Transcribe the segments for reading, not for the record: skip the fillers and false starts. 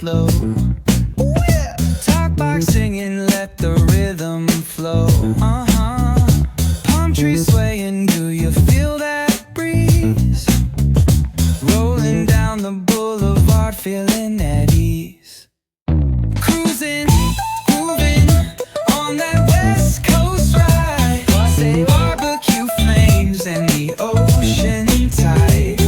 slow. Ooh, yeah. Talk box singing, let the rhythm flow. Palm trees swaying, do you feel that breeze? Rolling down the boulevard, feeling at ease. Cruising, moving on that West Coast ride. Barbecue flames and the ocean tide.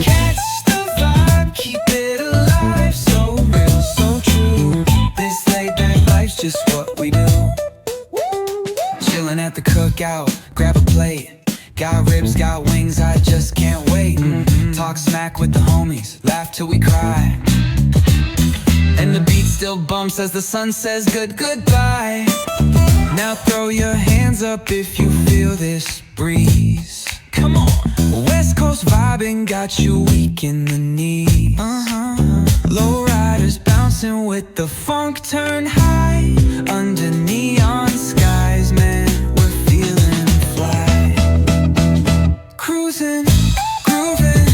Catch the vibe, keep it alive. So real, so true. This laid back life's just what we do. Chilling at the cookout, grab a plate. Got ribs, got wings, I just can't wait. Talk smack with the homies, laugh till we cry. And the beat still bumps as the sun says goodbye. Now throw your hands up if you feel this breeze. Come on. West Coast vibing got you weak in the knees. Low riders bouncing with the funk turn high. Under neon skies, man, we're feeling fly. Cruising, grooving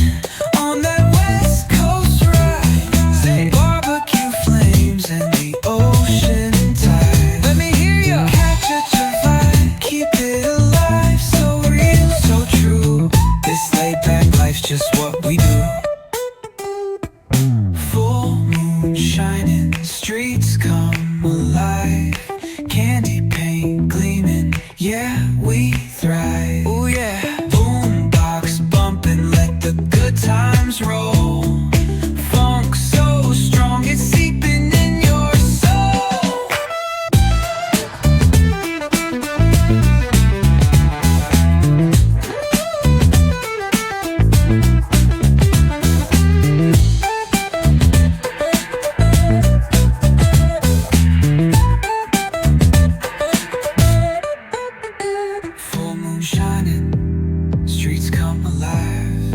on that West Coast ride. Barbecue flames and the ocean tide. Let me hear ya. Catch your vibe, keep it alive. So real, so true. This laid back life's just what we do. Full moon shining, streets come alive. Candy paint gleaming, yeah, we thrive. Ooh yeah. Boombox bumping, let the good times roll. Funk so strong, it's seeping in your soul. Full moon shining, streets come alive.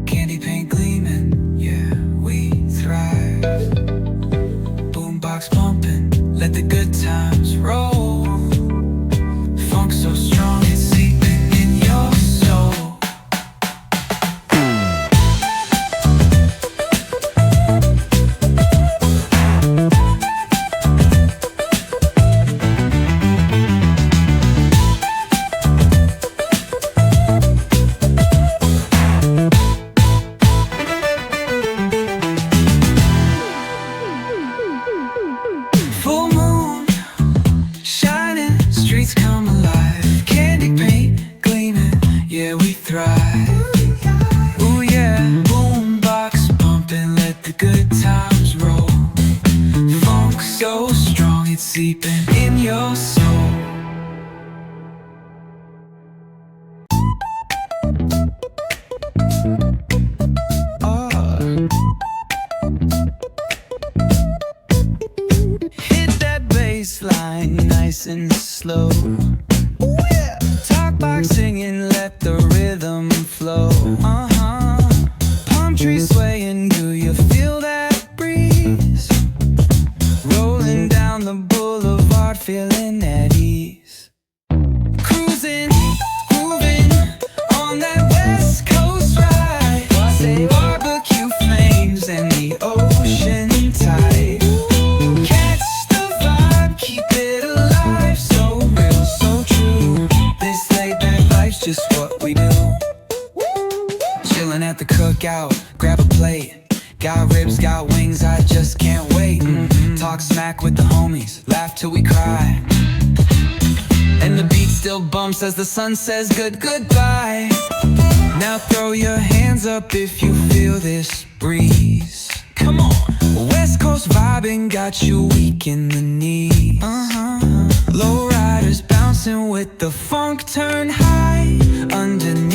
Candy paint gleaming, yeah, we thrive. Boombox pumping, let the good times roll. Funk so strong, it's seeping in your soul. Full moon shining, streets come alive. Candy paint gleaming, yeah, we thrive. Ooh yeah. Boombox pumping, let the good times roll. Funk so strong, it's seeping in your soul. Hit that bass line nice and slow. Ooh, yeah. Talk box singing, let the rhythm flow. Palm trees swaying, do you feel that breeze? Rolling down the boulevard, feeling at ease. Cruising, moving on that West Coast ride. Barbecue flames and the ocean tide. Catch the vibe, keep it alive. So real, so true. This laid back life's just what we do. Chilling at the cookout, grab a plate. Got ribs, got wings, I just can't wait. Talk smack with the homies, laugh till we cry. And the beat still bumps as the sun says goodbye. Now throw your hands up if you feel this breeze. Come on. West Coast vibing got you weak in the knees. Low riders bouncing with the funk turn high. Underneath